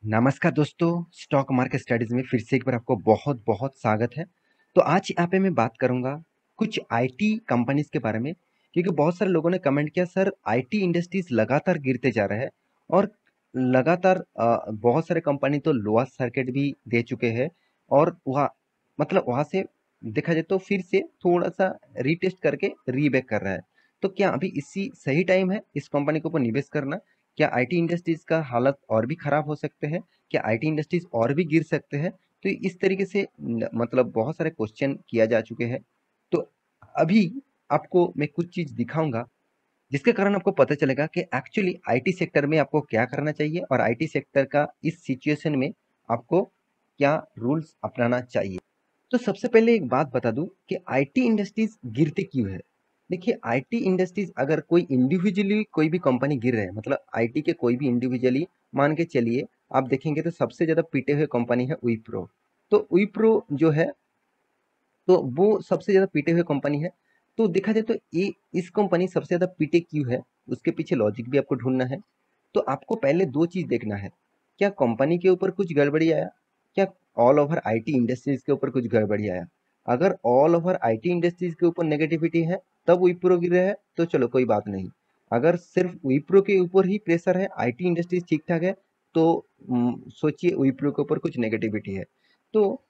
नमस्कार दोस्तों, stock market studies में फिर से एक बार आपको बहुत बहुत स्वागत है। तो आज यहाँ पे मैं बात करूंगा कुछ आईटी कंपनीज के बारे में, क्योंकि बहुत सारे लोगों ने कमेंट किया सर आईटी इंडस्ट्रीज लगातार गिरते जा रहे हैं और लगातार बहुत सारे कंपनी तो लोअर सर्किट भी दे चुके हैं और वहाँ मतलब वहाँ से देखा जाए तो फिर से थोड़ा सा रीटेस्ट करके रीबैक कर रहा है। तो क्या अभी इसी सही टाइम है इस कंपनी के ऊपर निवेश करना? क्या आईटी इंडस्ट्रीज का हालत और भी खराब हो सकते हैं? क्या आईटी इंडस्ट्रीज और भी गिर सकते हैं? तो इस तरीके से मतलब बहुत सारे क्वेश्चन किया जा चुके हैं। तो अभी आपको मैं कुछ चीज दिखाऊंगा जिसके कारण आपको पता चलेगा कि एक्चुअली आईटी सेक्टर में आपको क्या करना चाहिए और आईटी सेक्टर का इस सिचुएशन में आपको क्या रूल्स अपनाना चाहिए। तो सबसे पहले एक बात बता दूं कि आईटी इंडस्ट्रीज गिरते क्यों है। देखिए, आईटी इंडस्ट्रीज अगर कोई इंडिविजुअली कोई भी कंपनी गिर रहे हैं, मतलब आईटी के कोई भी इंडिविजुअली मान के चलिए, आप देखेंगे तो सबसे ज्यादा पीटे हुए कंपनी है विप्रो। तो विप्रो जो है, तो वो सबसे ज्यादा पीटे हुए कंपनी है। तो देखा जाए तो ये इस कंपनी सबसे ज्यादा पीटे क्यों है, उसके पीछे लॉजिक भी आपको ढूंढना है। तो आपको पहले दो चीज देखना है। क्या कंपनी के ऊपर कुछ गड़बड़ी आया? क्या ऑल ओवर आईटी इंडस्ट्रीज के ऊपर कुछ गड़बड़ी आया? अगर ऑल ओवर आईटी इंडस्ट्रीज के ऊपर नेगेटिविटी है तब विप्रो गिर रहा है तो चलो कोई बात नहीं। अगर सिर्फ विप्रो के ऊपर ही प्रेशर है, आईटी इंडस्ट्रीज ठीक ठाक है, तो सोचिए विप्रो के ऊपर कुछ नेगेटिविटी है। तो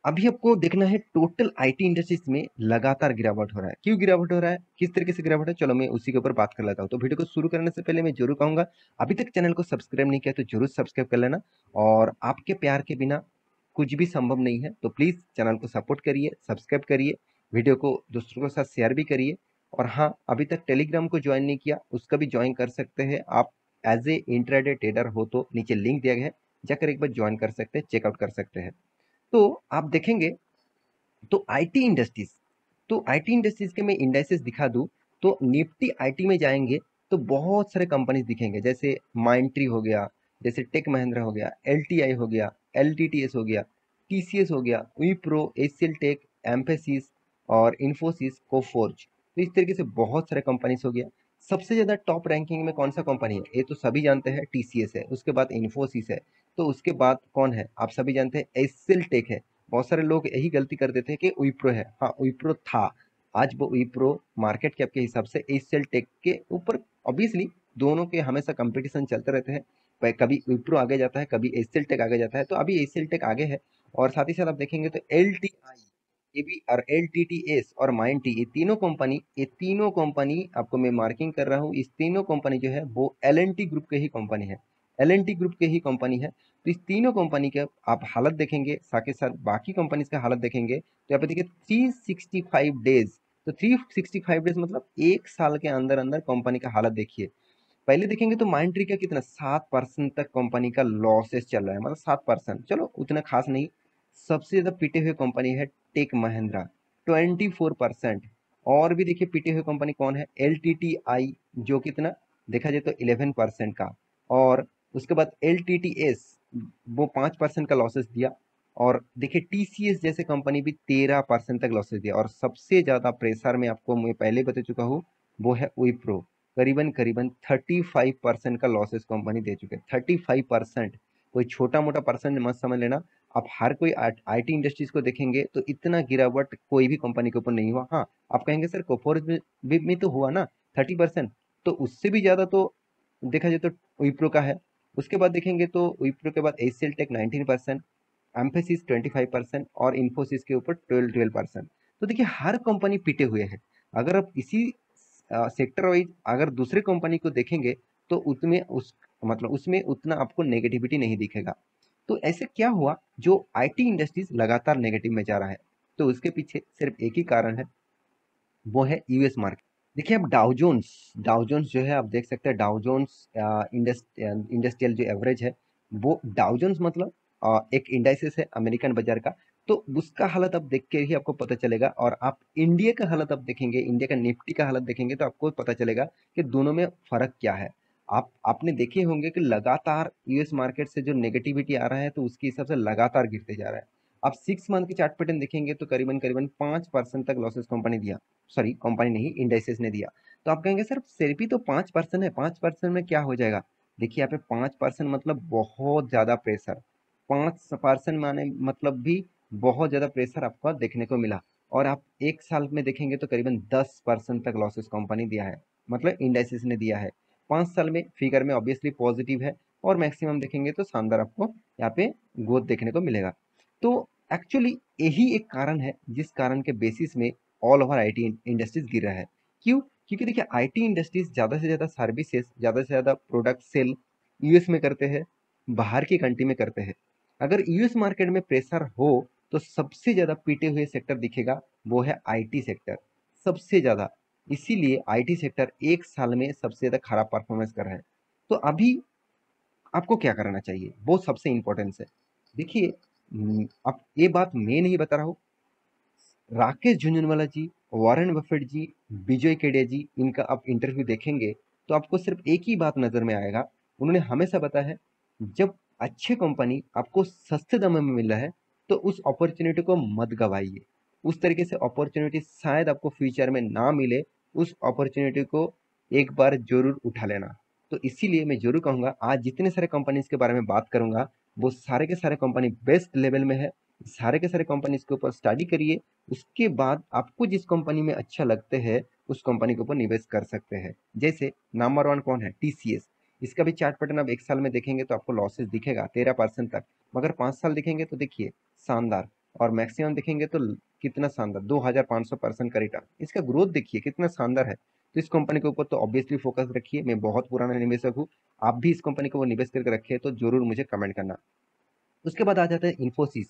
अभी आपको देखना है टोटल आईटी इंडस्ट्रीज में लगातार गिरावट हो रहा है। क्यों गिरावट हो रहा है, किस तरीके से गिरावट है, चलो मैं उसी के ऊपर बात कर लेता हूँ। तो वीडियो को शुरू करने से पहले मैं जरूर कहूंगा, अभी तक चैनल को सब्सक्राइब नहीं किया तो जरूर सब्सक्राइब कर लेना। और आपके प्यार के बिना कुछ भी संभव नहीं है, तो प्लीज चैनल को सपोर्ट करिए, सब्सक्राइब करिए, वीडियो को दूसरों के साथ शेयर भी करिए। और हाँ, अभी तक टेलीग्राम को ज्वाइन नहीं किया उसका भी ज्वाइन कर सकते हैं आप। एज ए इंट्राडे ट्रेडर हो तो नीचे लिंक दिया गया है, जाकर एक बार ज्वाइन कर सकते हैं, चेकआउट कर सकते हैं। तो आप देखेंगे तो आईटी इंडस्ट्रीज के मैं इंडाइसेस दिखा दूं, तो निफ्टी आईटी में जाएंगे तो बहुत सारे कंपनीज दिखेंगे, जैसे माइंट्री हो गया, जैसे टेक महिंद्रा हो गया, एलटीआई हो गया, एलटीटीएस हो गया, टीसीएस हो गया, विप्रो, एचसीएल टेक, एम्फेसिस और इन्फोसिस, कोफोर्ज। तो इस तरीके से बहुत सारे कंपनीज हो गया। सबसे ज्यादा टॉप रैंकिंग में कौन सा कंपनी है, ये तो सभी जानते हैं, टीसीएस है। उसके बाद इन्फोसिस है। तो उसके बाद कौन है, आप सभी जानते हैं, एचसीएल टेक है। बहुत सारे लोग यही गलती कर देते हैं कि विप्रो है। हाँ, विप्रो था, आज वो विप्रो मार्केट कैप के हिसाब से एचसीएल टेक के ऊपर, ऑब्वियसली दोनों के हमेशा कंपटीशन चलते रहते हैं। कभी विप्रो आगे जाता है, कभी एचसीएल टेक आगे जाता है, तो अभी एचसीएल टेक आगे है। और साथ ही साथ आप देखेंगे तो एल टी आई, ये भी, और एल टी टी एस और माइंटी, ये तीनों कंपनी आपको मैं मार्किंग कर रहा हूँ। इस तीनों कंपनी जो है वो एल एन टी ग्रुप के ही कंपनी है, एल एन टी ग्रुप के ही कंपनी है। तो इस तीनों कंपनी के आप हालत देखेंगे, साथ के साथ बाकी कंपनीज का हालत देखेंगे, तो यहाँ पे देखिए 365 डेज। तो 365 डेज मतलब एक साल के अंदर अंदर कंपनी का हालत देखिए। पहले देखेंगे तो माइंड ट्री का कितना, 7% तक कंपनी का लॉसेस चल रहा है, मतलब 7%, चलो उतना खास नहीं। सबसे ज्यादा पिटे हुए कंपनी है टेक महिंद्रा, 24%। और भी देखिए पिटे हुए कंपनी कौन है, एल टी टी आई, जो कितना देखा जाए तो 11% का। और उसके बाद एल टी टी एस, वो 5% का लॉसेस दिया। और देखिए टीसीएस जैसे कंपनी भी 13% तक लॉसेस दिया। और सबसे ज्यादा प्रेशर में आपको मैं पहले बता चुका हूँ, वो है विप्रो। करीबन करीबन 35% का लॉसेस कंपनी दे चुके हैं, 35%। कोई छोटा मोटा परसेंट मत समझ लेना। आप हर कोई आईटी इंडस्ट्रीज को देखेंगे तो इतना गिरावट कोई भी कंपनी के ऊपर नहीं हुआ। हाँ, आप कहेंगे सर कोफोर्ज में तो हुआ ना 30%, तो उससे भी ज्यादा तो देखा जाए तो विप्रो का है। उसके बाद देखेंगे तो विप्रो के बाद एचसीएल टेक 19%, एम्फेसिस 25% और इन्फोसिस के ऊपर 12% तो देखिए हर कंपनी पिटे हुए हैं। अगर आप इसी सेक्टर वाइज अगर दूसरे कंपनी को देखेंगे तो उसमें मतलब उसमें उतना आपको नेगेटिविटी नहीं दिखेगा। तो ऐसे क्या हुआ जो आईटी इंडस्ट्रीज लगातार नेगेटिव में जा रहा है? तो उसके पीछे सिर्फ एक ही कारण है, वो है यूएस मार्केट। देखिए अब डाउ जोन्स जो है, आप देख सकते हैं डाउ जोन्स इंडस्ट्रियल जो एवरेज है, वो डाउ जोन्स मतलब एक इंडाइसिस है अमेरिकन बाजार का। तो उसका हालत अब देख के ही आपको पता चलेगा। और आप इंडिया का हालत अब देखेंगे, इंडिया का निफ्टी का हालत देखेंगे तो आपको पता चलेगा कि दोनों में फर्क क्या है। आपने देखे होंगे कि लगातार यूएस मार्केट से जो नेगेटिविटी आ रहा है तो उसके हिसाब से लगातार गिरते जा रहा है। आप 6 मंथ के चार्ट पैटर्न देखेंगे तो करीबन करीबन 5% तक लॉसेस कंपनी दिया, सॉरी कंपनी नहीं, इंडाइसेस ने दिया। तो आप कहेंगे सर सिर्फ ही तो 5% है, 5% में क्या हो जाएगा? देखिए यहाँ पे 5% मतलब बहुत ज़्यादा प्रेशर, 5% माने मतलब भी बहुत ज़्यादा प्रेशर आपको देखने को मिला। और आप एक साल में देखेंगे तो करीबन 10% तक लॉसेस कंपनी दिया है, मतलब इंडाइसिस ने दिया है। 5 साल में फिगर में ऑब्वियसली पॉजिटिव है, और मैक्सिमम देखेंगे तो शानदार आपको यहाँ पे ग्रोथ देखने को मिलेगा। तो एक्चुअली यही एक कारण है जिस कारण के बेसिस में ऑल ओवर आईटी इंडस्ट्रीज गिर रहा है। क्यों? क्योंकि देखिए आईटी इंडस्ट्रीज ज़्यादा से ज़्यादा सर्विसेज, ज़्यादा से ज़्यादा प्रोडक्ट सेल यूएस में करते हैं, बाहर की कंट्री में करते हैं। अगर यूएस मार्केट में प्रेशर हो तो सबसे ज़्यादा पीटे हुए सेक्टर दिखेगा, वो है आईटी सेक्टर, सबसे ज़्यादा। इसीलिए आईटी सेक्टर एक साल में सबसे ज़्यादा खराब परफॉर्मेंस कर रहा है। तो अभी आपको क्या करना चाहिए, वो सबसे इंपॉर्टेंस है। देखिए अब ये बात मैं नहीं बता रहा हूँ, राकेश झुनझुनवाला जी, वॉरेन बफेट जी, विजय केडिया जी, इनका आप इंटरव्यू देखेंगे तो आपको सिर्फ एक ही बात नजर में आएगा। उन्होंने हमेशा बताया है, जब अच्छे कंपनी आपको सस्ते दामों में मिल रहा है तो उस अपॉर्चुनिटी को मत गवाइए। उस तरीके से अपॉर्चुनिटी शायद आपको फ्यूचर में ना मिले, उस अपॉर्चुनिटी को एक बार जरूर उठा लेना। तो इसीलिए मैं जरूर कहूंगा, आज जितने सारे कंपनीज के बारे में बात करूंगा वो सारे के सारे कंपनी बेस्ट लेवल में है। सारे के सारे कंपनीज के ऊपर स्टडी करिए, उसके बाद आपको जिस कंपनी में अच्छा लगते हैं उस कंपनी के ऊपर निवेश कर सकते हैं। जैसे नंबर 1 कौन है? टीसीएस। इसका भी चार्ट पैटर्न आप एक साल में देखेंगे तो आपको लॉसेस दिखेगा 13% तक, मगर 5 साल देखेंगे तो देखिए शानदार, और मैक्सिमम देखेंगे तो कितना शानदार 2500% का रिटर्न। इसका ग्रोथ देखिए कितना शानदार है। तो इस कंपनी के ऊपर तो ऑब्वियसली फोकस रखिए। मैं बहुत पुराना निवेशक हूँ, आप भी इस कंपनी को निवेश करके रखिए तो जरूर मुझे कमेंट करना। उसके बाद आ जाता है इन्फोसिस,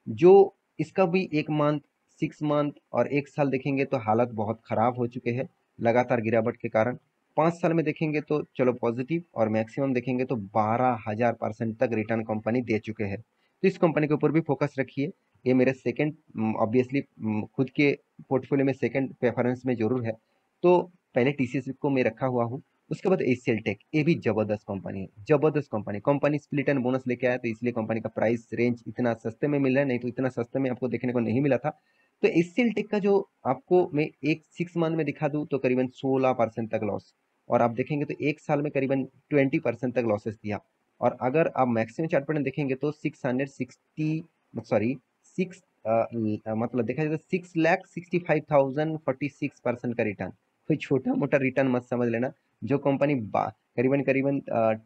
जो इसका भी 1 मंथ, 6 मंथ और 1 साल देखेंगे तो हालत बहुत खराब हो चुके हैं लगातार गिरावट के कारण। 5 साल में देखेंगे तो चलो पॉजिटिव, और मैक्सिमम देखेंगे तो 12,000% तक रिटर्न कंपनी दे चुके हैं। तो इस कंपनी के ऊपर भी फोकस रखिए। ये मेरे सेकंड, ऑब्वियसली खुद के पोर्टफोलियो में सेकंड प्रेफरेंस में जरूर है। तो पहले टीसीएस को मैं रखा हुआ हूँ। उसके बाद एचसीएल टेक, ये भी जबरदस्त कंपनी है, जबरदस्त company. Company split and bonus लेके आया तो इसलिए कंपनी का प्राइस रेंज इतना सस्ते में मिल रहा है, नहीं तो इतना सस्ते में आपको देखने को नहीं मिला था। तो एचसीएल टेक का जो आपको मैं एक 6 मंथ में दिखा दूं तो करीबन 16% तक लॉस, और आप देखेंगे तो एक साल में करीबन 20% तक लॉसेस दिया। और अगर आप मैक्सिमम चार्ट पैटर्न देखेंगे तो 660, सॉरी 6, मतलब देखा जाए तो 6,65,046% का रिटर्न। कोई छोटा मोटा रिटर्न मत समझ लेना। जो कंपनी करीबन करीबन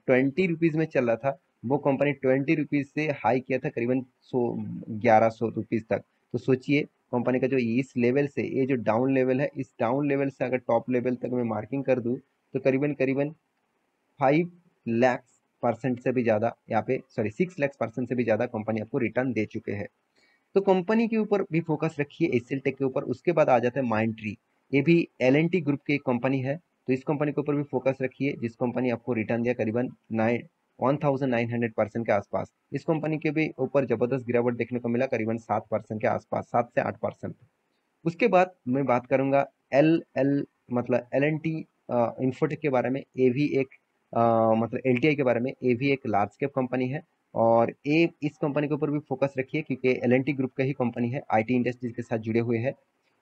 20 रुपीज में चल रहा था, वो कंपनी 20 रुपीज से हाई किया था करीबन 1100 रुपीज तक। तो सोचिए कंपनी का जो इस लेवल से ये जो डाउन लेवल है, इस डाउन लेवल से अगर टॉप लेवल तक मैं मार्किंग कर दूं तो करीबन करीबन 5 लाख% से भी ज्यादा यहाँ पे, सॉरी 6 लाख% से भी ज्यादा कंपनी आपको रिटर्न दे चुके हैं। तो कंपनी के ऊपर भी फोकस रखिए, एचसीएल टेक के ऊपर। उसके बाद आ जाता है माइंड ट्री, ये भी एलएनटी ग्रुप की एक कंपनी है। तो इस कंपनी के ऊपर भी फोकस रखिए, जिस कंपनी आपको रिटर्न दिया करीबन 1900% के आसपास। इस कंपनी के भी ऊपर जबरदस्त गिरावट देखने को मिला, करीबन 7% के आसपास, 7 से 8%। उसके बाद मैं बात करूंगा एल एल मतलब एल एन टी इंफोटेक के बारे में। ये भी एक मतलब एलटीआई के बारे में, ये भी एक लार्ज कैप कंपनी है। और ये इस कंपनी के ऊपर भी फोकस रखिए क्योंकि एल एन टी ग्रुप का ही कंपनी है, आईटी इंडस्ट्रीज के साथ जुड़े हुए हैं।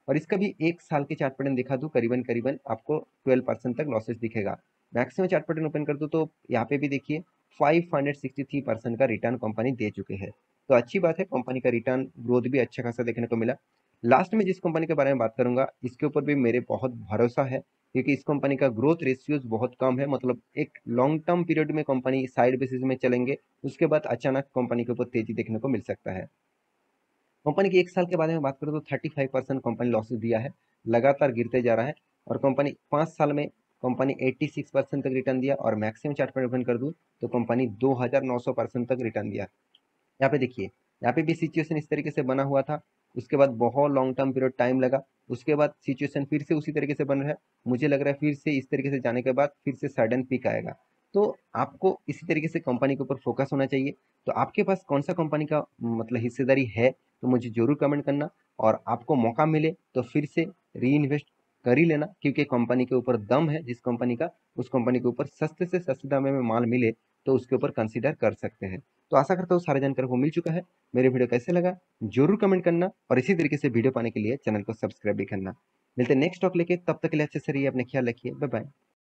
और इसका भी एक साल के चार्ट पैटर्न दिखा दूं करीबन करीबन आपको 12% तक लॉसेस दिखेगा। मैक्सिमम चार्ट पैटर्न ओपन कर दूं तो यहाँ पे भी देखिए 563% का रिटर्न कंपनी दे चुके हैं। तो अच्छी बात है, कंपनी का रिटर्न ग्रोथ भी अच्छा खासा देखने को मिला। लास्ट में जिस कंपनी के बारे में बात करूंगा, इसके ऊपर भी मेरे बहुत भरोसा है क्योंकि इस कंपनी का ग्रोथ रेशियोज बहुत कम है। मतलब एक लॉन्ग टर्म पीरियड में कंपनी साइड बेसिस में चलेंगे, उसके बाद अचानक कंपनी के ऊपर तेजी देखने को मिल सकता है। कंपनी की एक साल के बारे में बात करें तो 35% कंपनी लॉसेस दिया है, लगातार गिरते जा रहा है। और कंपनी 5 साल में कंपनी 86% तक रिटर्न दिया, और मैक्सिमम चार्ट पर ओपन कर दूं तो कंपनी 2900% तक रिटर्न दिया। यहाँ पे देखिए, यहाँ पे भी सिचुएशन इस तरीके से बना हुआ था, उसके बाद बहुत लॉन्ग टर्म पीरियड टाइम लगा, उसके बाद सिचुएशन फिर से उसी तरीके से बन रहा है। मुझे लग रहा है फिर से इस तरीके से जाने के बाद फिर से सडन पीक आएगा। तो आपको इसी तरीके से कंपनी के ऊपर फोकस होना चाहिए। तो आपके पास कौन सा कंपनी का मतलब हिस्सेदारी है तो मुझे जरूर कमेंट करना, और आपको मौका मिले तो फिर से री इन्वेस्ट कर ही लेना, क्योंकि कंपनी के ऊपर दम है जिस कंपनी का, उस कंपनी के ऊपर सस्ते से सस्ते दाम में माल मिले तो उसके ऊपर कंसीडर कर सकते हैं। तो आशा करता हूँ सारी जानकारी को मिल चुका है। मेरे वीडियो कैसे लगा जरूर कमेंट करना, और इसी तरीके से वीडियो पाने के लिए चैनल को सब्सक्राइब भी करना। मिलते हैं नेक्स्ट टॉक लेके, तब तक के लिए अच्छे से रहिए, अपने ख्याल रखिए, बाय बाय।